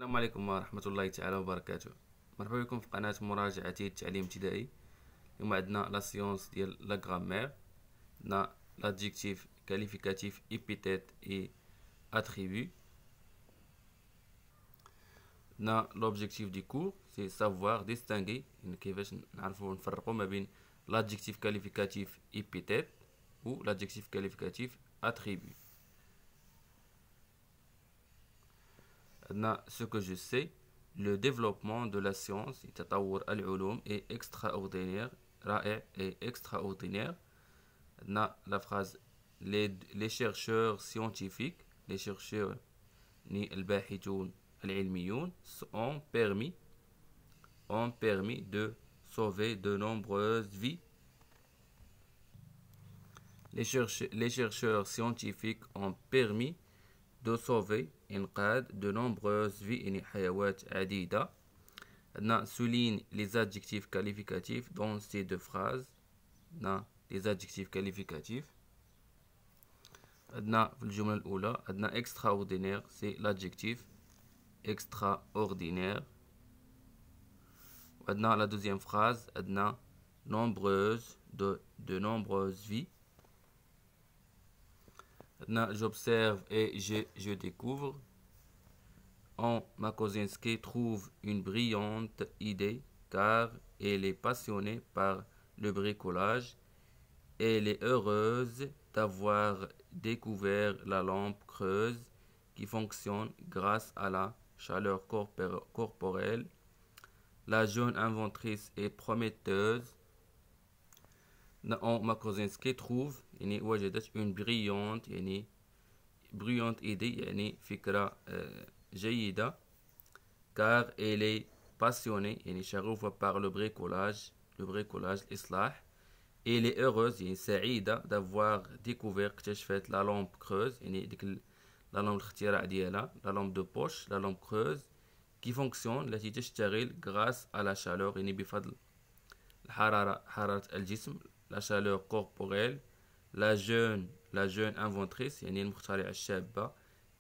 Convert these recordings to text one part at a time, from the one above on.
السلام عليكم ورحمة الله تعالى وبركاته. مرحبا بكم في قناة مراجعتي التعليم الابتدائي. اليوم عندنا لا سيونس ديال لا غرامير. عندنا l'adjectif qualificatif épithète et attribut. عندنا l'objectif du cours c'est savoir distinguer كيفاش نعرفوا نفرقوا ما بين l'adjectif qualificatif épithète ou l'adjectif qualificatif attribut. عندنا ce que je sais. Le développement de la science تطور العلوم est extraordinaire, رائع et extraordinaire. عندنا la phrase les chercheurs scientifiques, les chercheurs الباحثون العلميون ont permis de sauver de nombreuses vies. Les chercheurs scientifiques ont permis de sauver إنقاذ de nombreuses vies يعني حيوات عديدة. عندنا souligne les adjectifs qualificatifs dans ces deux phrases. عندنا les adjectifs qualificatifs. عندنا في الجملة الأولى عندنا extraordinaire c'est l'adjectif extraordinaire. وعندنا la deuxième phrase عندنا nombreuse de nombreuses vies. عندنا j'observe et je découvre. Ma cousine trouve une brillante idée car elle est passionnée par le bricolage. Elle est heureuse d'avoir découvert la lampe creuse qui fonctionne grâce à la chaleur corporelle. La jeune inventrice est prometteuse. Ma cousine trouve يعني وجدت une brillante يعني brillante idée يعني فكرة جيدة car elle est passionnée يعني شغوفة par le bricolage الإصلاح. Elle est heureuse يعني سعيدة d'avoir découvert اكتشفت la lampe creuse يعني ديك لا لامب الاختراع ديالها la lampe de poche la lampe creuse qui fonctionne التي تشتغل grâce à la chaleur يعني بفضل حرارة الجسم la chaleur corporelle. La jeune inventrice يعني المخترعة الشابة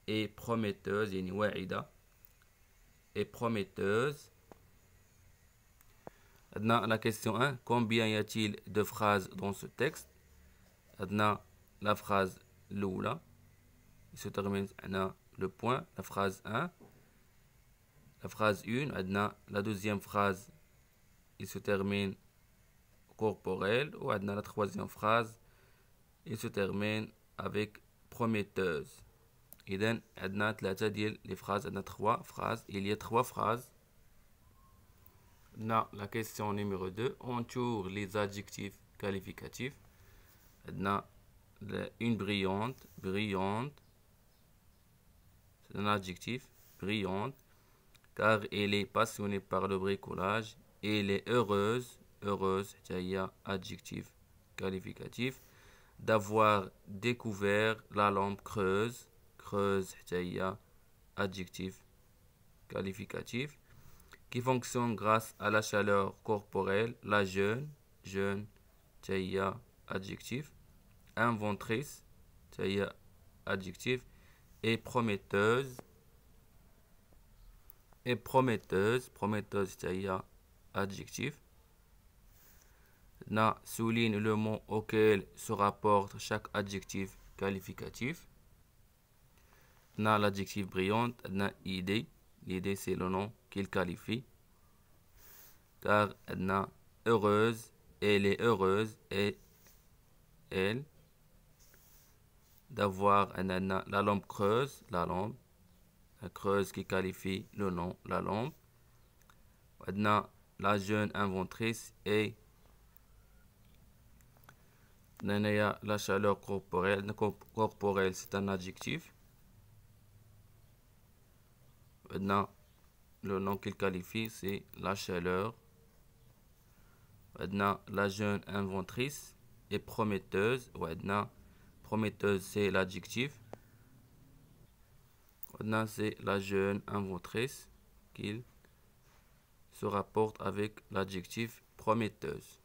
et prometteuse يعني واعدة et prometteuse. عندنا la question 1 combien y a-t-il de phrases dans ce texte. عندنا la phrase الأولى il se termine عندنا le point la phrase 1. La phrase 1 عندنا la deuxième phrase il se termine corporel ou عندنا la troisième phrase il se termine avec prometteuse. إذن عندنا ثلاثة ديال les phrases عندنا 3 phrases il y a 3 phrases. عندنا la question numéro 2 entoure les adjectifs qualificatifs. عندنا une brillante c'est un adjectif brillante car elle est passionnée par le bricolage. Elle est heureuse حتى هي adjectif qualificatif d'avoir découvert la lampe creuse حتى هي adjectif qualificatif qui fonctionne grâce à la chaleur corporelle. La jeune حتى هي adjectif inventrice حتى هي adjectif et prometteuse حتى هي adjectif. Souligne le mot auquel se rapporte chaque adjectif qualificatif. L'adjectif brillante, idée. L'idée c'est le nom qu'il qualifie. Car heureuse, elle est heureuse et elle. D'avoir la lampe creuse, la creuse qui qualifie le nom, la lampe. La jeune inventrice et la chaleur corporelle. Corporelle c'est un adjectif. Maintenant, le nom qu'il qualifie c'est la chaleur. Maintenant, la jeune inventrice est prometteuse. Prometteuse c'est l'adjectif. Maintenant, c'est la jeune inventrice qu'il se rapporte avec l'adjectif prometteuse.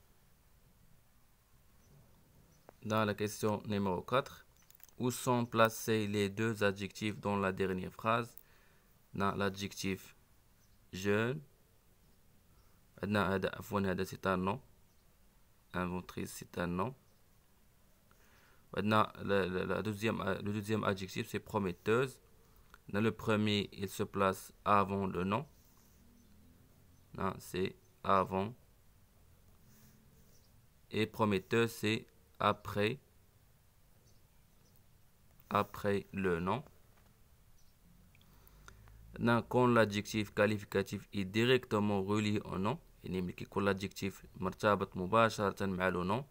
Dans la question numéro 4, où sont placés les deux adjectifs dans la dernière phrase. l'adjectif jeune. C'est un nom. Inventrice, c'est un nom. Le deuxième adjectif, c'est prometteuse. Dans le premier, il se place avant le nom. C'est avant. Et prometteuse, c'est après le nom. Quand l'adjectif qualificatif est directement relié au nom, quand l'adjectif مرتبط مباشرة مع le nom,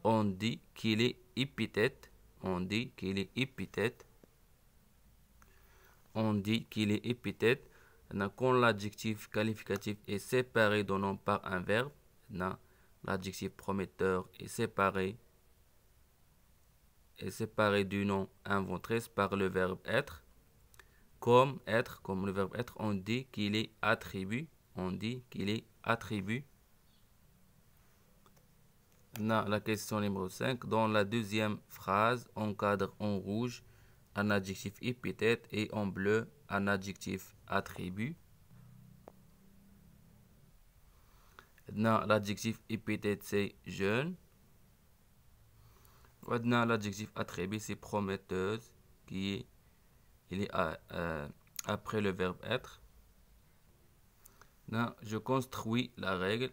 on dit qu'il est épithète. On dit qu'il est épithète. Quand l'adjectif qualificatif est séparé du nom par un verbe, l'adjectif prometteur est séparé du nom inventrice par le verbe être. Comme le verbe être, on dit qu'il est attribut. La question numéro 5. Dans la deuxième phrase, on cadre en rouge un adjectif épithète et en bleu un adjectif attribut. L'adjectif épithète, c'est jeune. L'adjectif attribut, c'est prometteuse, il est après le verbe être. Je construis la règle.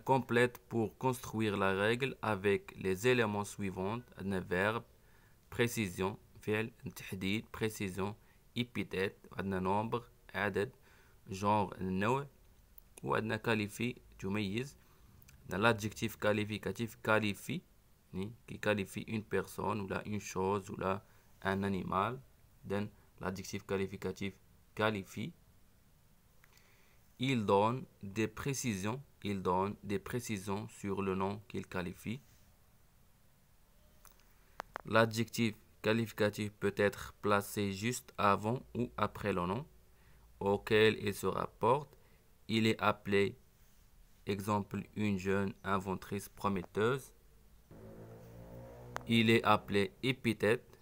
Complète pour construire la règle avec les éléments suivants. Verbe, précision, فعل, تحديد, précision, épithète, nombre, عدد, genre, النوع, وعندنا qualifie, تميز. L'adjectif qualificatif qualifie, qui qualifie une personne ou là une chose ou là un animal. L'adjectif qualificatif qualifie. Il donne des précisions sur le nom qu'il qualifie. L'adjectif qualificatif peut être placé juste avant ou après le nom auquel il se rapporte. Il est appelé, exemple, une jeune inventrice prometteuse. Il est appelé épithète.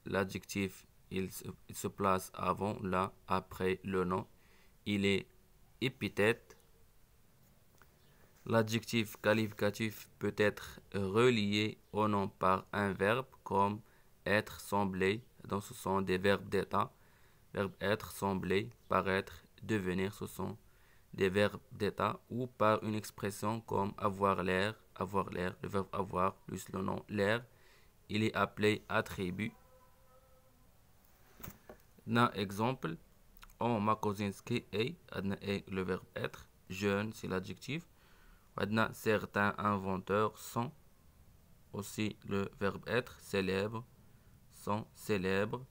L'adjectif il se place avant, là, après le nom. Il est épithète. L'adjectif qualificatif peut être relié au nom par un verbe comme être, sembler. Donc ce sont des verbes d'état. Verbe être, sembler, paraître, devenir, ce sont des verbes d'état. Ou par une expression comme avoir l'air. Le verbe avoir plus le nom l'air. Il est appelé attribut. Exemple, ma cousine est le verbe être. Jeune, c'est l'adjectif. Certains inventeurs sont aussi le verbe être. Célèbre, sont célèbres.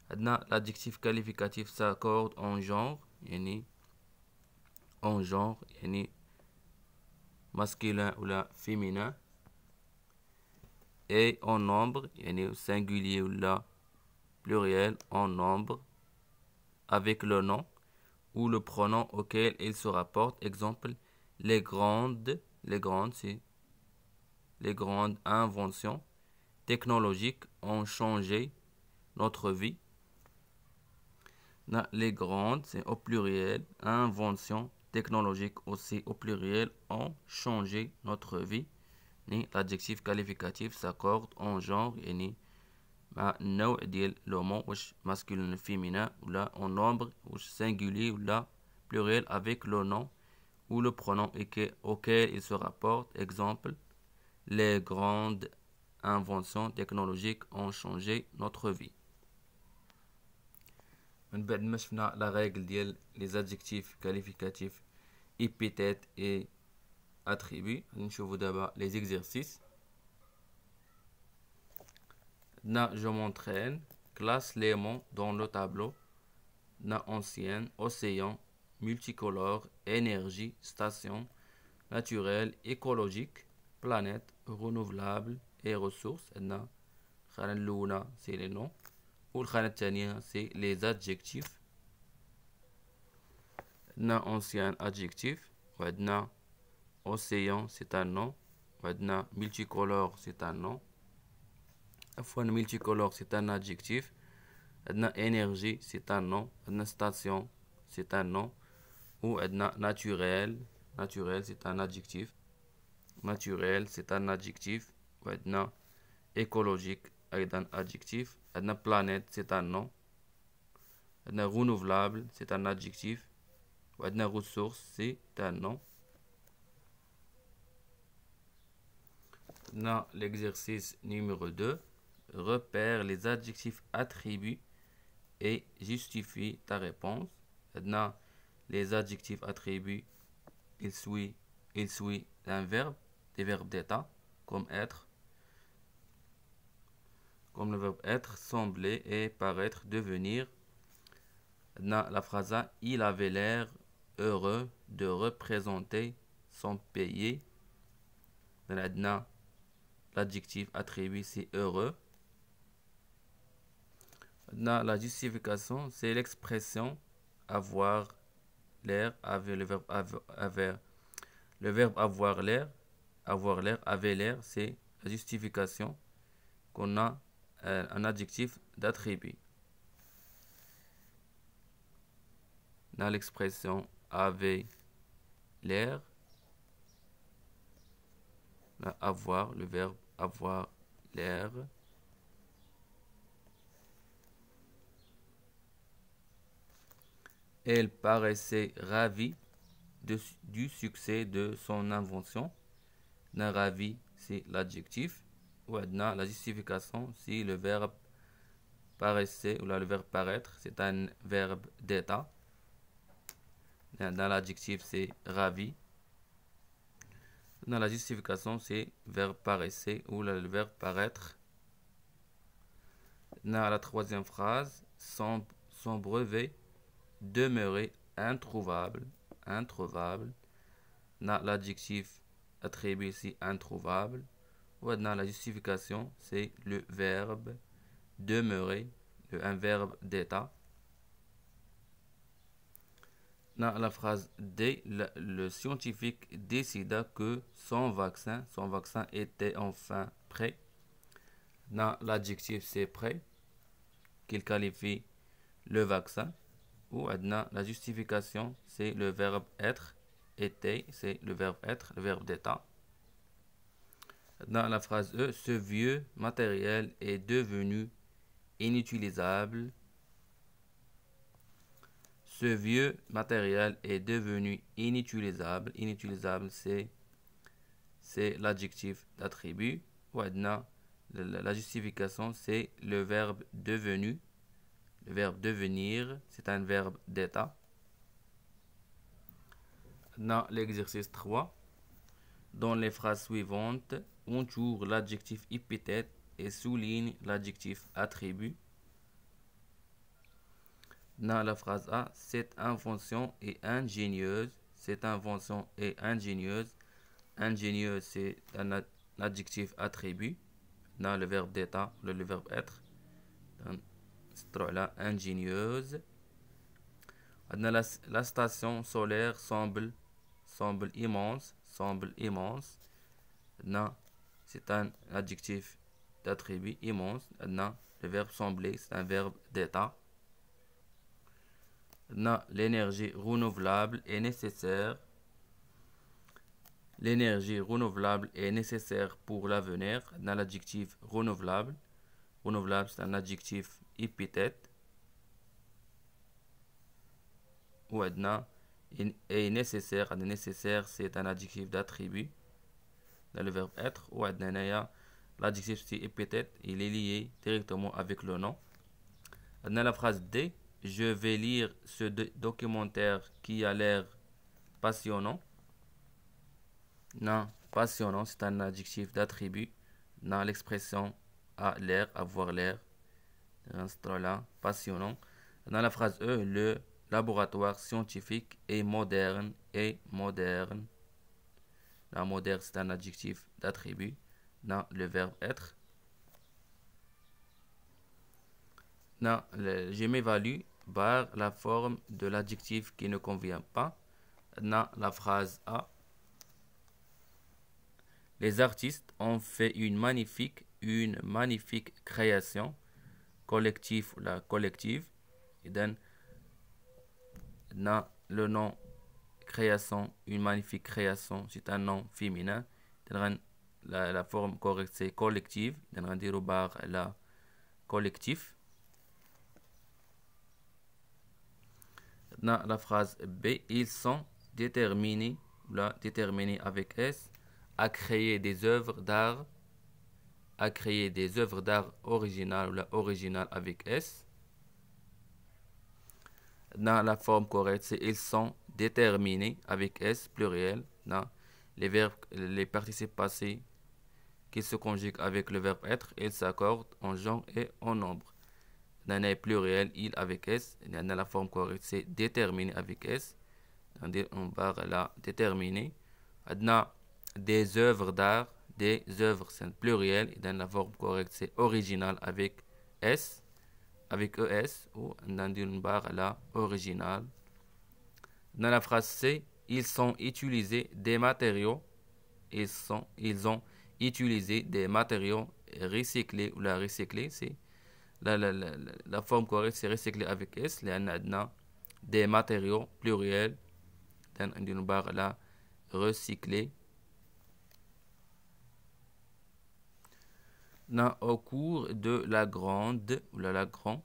L'adjectif qualificatif s'accorde en genre, masculin ou la féminin, et en nombre, singulier ou la pluriel, en nombre, avec le nom ou le pronom auquel il se rapporte. Exemple, les grandes inventions technologiques ont changé notre vie. Les grandes, c'est au pluriel, inventions technologiques aussi au pluriel, ont changé notre vie. L'adjectif qualificatif s'accorde en genre, مع النوع ديال لو مون واش masculin ou féminin ou là en nombre ou singulier ou là pluriel avec le nom ou le pronom auquel il se rapporte. Exemple, les grandes inventions technologiques ont changé notre vie. من بعد ما شفنا la règle ديال les adjectifs qualificatifs épithètes et attributs, نشوفوا دابا les exercices. Je m'entraîne, classe les mots dans le tableau. Ancienne, océan, multicolore, énergie, station, naturelle, écologique, planète, renouvelable et ressources. C'est les noms. Ou c'est les adjectifs. Ancien, adjectif. Océan, c'est un nom. Multicolore, c'est un nom. multicolore, c'est un adjectif. Énergie, c'est un nom. Station, c'est un nom. Ou naturel. Naturel, c'est un adjectif. Naturel, c'est un adjectif. Ou écologique, c'est un adjectif. Planète, c'est un nom. Renouvelable, c'est un adjectif. Ou ressource, c'est un nom. Dans l'exercice numéro 2, repère les adjectifs attributs et justifie ta réponse. Dans les adjectifs attributs, il suit un verbe, des verbes d'état, comme être, comme le verbe être, sembler et paraître, devenir. Dans la phrase A, il avait l'air heureux de représenter son pays. Dans l'adjectif attribué, c'est heureux. Dans la justification, c'est l'expression avoir l'air avec le verbe avoir. Le verbe avoir l'air, avait l'air, c'est la justification qu'on a un adjectif d'attribut. Dans l'expression avait l'air, avoir, le verbe avoir l'air. Elle paraissait ravie du succès de son invention. Ravi, c'est l'adjectif. Ou la justification, c'est le verbe paraissait, ou le verbe paraître, c'est un verbe d'état. Dans l'adjectif, c'est ravi. Dans la justification, c'est verbe paraissait ou le verbe paraître. Dans la troisième phrase, son brevet demeurait introuvable. Dans l'adjectif attribué, c'est introuvable. Ou dans la justification, c'est le verbe demeurer, un verbe d'état. Dans la phrase D, le scientifique décida que son vaccin était enfin prêt. Dans l'adjectif, c'est prêt, qu'il qualifie le vaccin. Ou dans la justification, c'est le verbe être. Était, c'est le verbe être, le verbe d'état. Dans la phrase E, ce vieux matériel est devenu inutilisable. Ce vieux matériel est devenu inutilisable. Inutilisable, c'est l'adjectif d'attribut. Ou la justification, c'est le verbe devenu. Le verbe devenir, c'est un verbe d'état. Dans l'exercice 3, dans les phrases suivantes, entoure l'adjectif épithète et souligne l'adjectif attribut. Dans la phrase A, cette invention est ingénieuse. Cette invention est ingénieuse. Ingénieuse, c'est un adjectif attribut. Dans le verbe d'état, le verbe être. Dans ce là, ingénieuse. Dans la station solaire semble immense. Dans, c'est un adjectif d'attribut immense. Dans le verbe sembler, c'est un verbe d'état. L'énergie renouvelable est nécessaire. L'énergie renouvelable est nécessaire pour l'avenir. Dans l'adjectif renouvelable, c'est un adjectif épithète. Ou est nécessaire. Nécessaire, c'est un adjectif d'attribut. Dans le verbe être. Ou l'adjectif c'est épithète, il est lié directement avec le nom. Dans la phrase D, je vais lire ce documentaire qui a l'air passionnant. Non, passionnant, c'est un adjectif d'attribut. Dans l'expression a l'air, avoir l'air. Dans ce là, passionnant. Dans la phrase E, le laboratoire scientifique est moderne. La moderne, c'est un adjectif d'attribut. Dans le verbe être. Non, je m'évalue par la forme de l'adjectif qui ne convient pas. Dans la phrase A, les artistes ont fait une magnifique une magnifique création collective ou la collective. إذن le nom création, une magnifique création, c'est un nom féminin. La forme correcte c'est collective. On dire bar la collectif. Dans la phrase B, ils sont déterminés, déterminés avec S, à créer des œuvres d'art, originales ou la originale avec S. Dans la forme correcte, c'est ils sont déterminés avec S pluriel. Dans les verbes, les participes passés qui se conjuguent avec le verbe être, ils s'accordent en genre et en nombre. Dans les pluriels, il avec S. Dans la forme correcte, c'est déterminé avec S. On barre là, déterminé. Dans des œuvres d'art, des œuvres, c'est pluriel. Dans la forme correcte, c'est original avec S. Avec ES, ou dans une barre là, original. Dans la phrase C, ils sont utilisés des matériaux. Ils ont utilisé des matériaux recyclés ou la recyclée, c'est la forme correcte, c'est recyclé avec S. Là, des matériaux pluriels. Dans une barre là, recyclés. Au cours de la grande ou la grande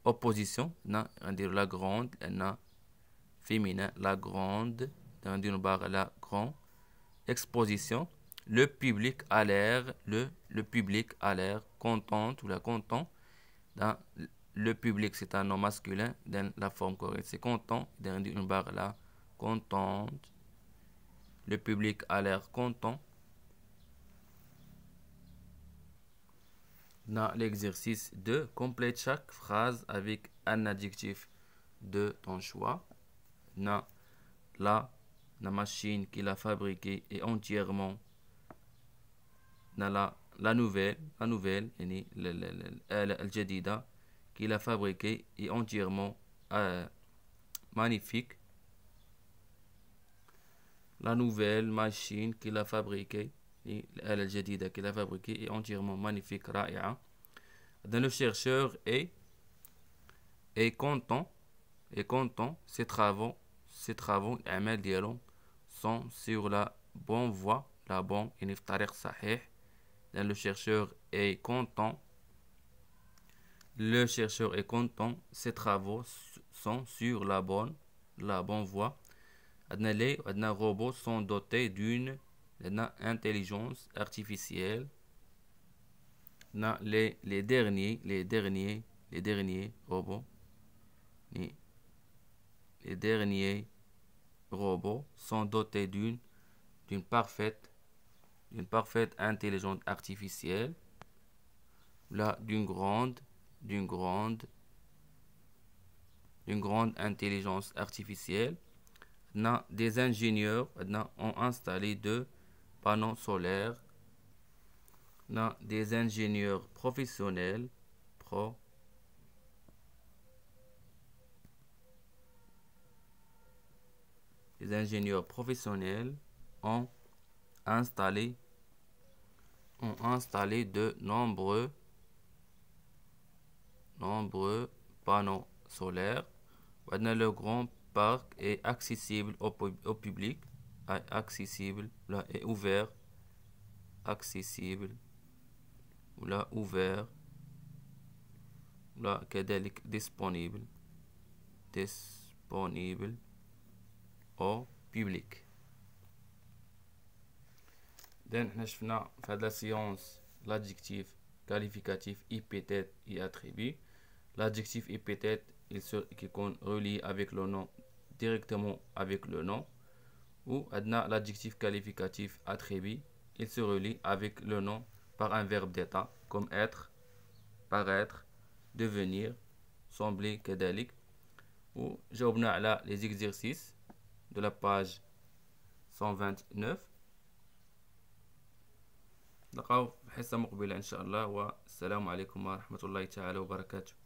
opposition, on dit la grande, féminin, la grande, dans une barre la grande exposition, le public a l'air, le public a l'air content ou la content. Dans le public, c'est un nom masculin, dans la forme correcte, c'est content, dans une barre là, contente. Le public a l'air content. Dans l'exercice 2, complète chaque phrase avec un adjectif de ton choix. La machine qu'il a fabriquée est entièrement la nouvelle الجديدة qu'il a fabriquée est entièrement magnifique. La nouvelle machine qu'il a fabriquée الآلة الجديدة qu'il a fabriquée est entièrement magnifique, رائعة. Dans le chercheur est content, ses travaux الأعمال ديالهم sont sur la bonne voie, la bonne يعني في الطريق الصحيح. Dans le chercheur est content, ses travaux sont sur la bonne voie. Les robots sont dotés d'une intelligence artificielle. Les derniers robots sont dotés d'une parfaite intelligence artificielle, d'une grande intelligence artificielle. Des ingénieurs ont installé 2 panneaux solaires. Des ingénieurs professionnels ont installé de nombreux panneaux solaires. Le grand parc est accessible au public, est ouvert, كذلك disponible au public. حنا شفنا في هاد لا سيونس l'adjectif qualificatif épithète et attribut. L'adjectif épithète qui est relié avec le nom, directement avec le nom, ou l'adjectif qualificatif attribut, il se relie avec le nom par un verbe d'état comme être, paraître, devenir, sembler, كذلك. وجاوبنا على les exercices de la page 129. نلقاو في حصة مقبلة إن شاء الله، والسلام عليكم ورحمة الله تعالى وبركاته.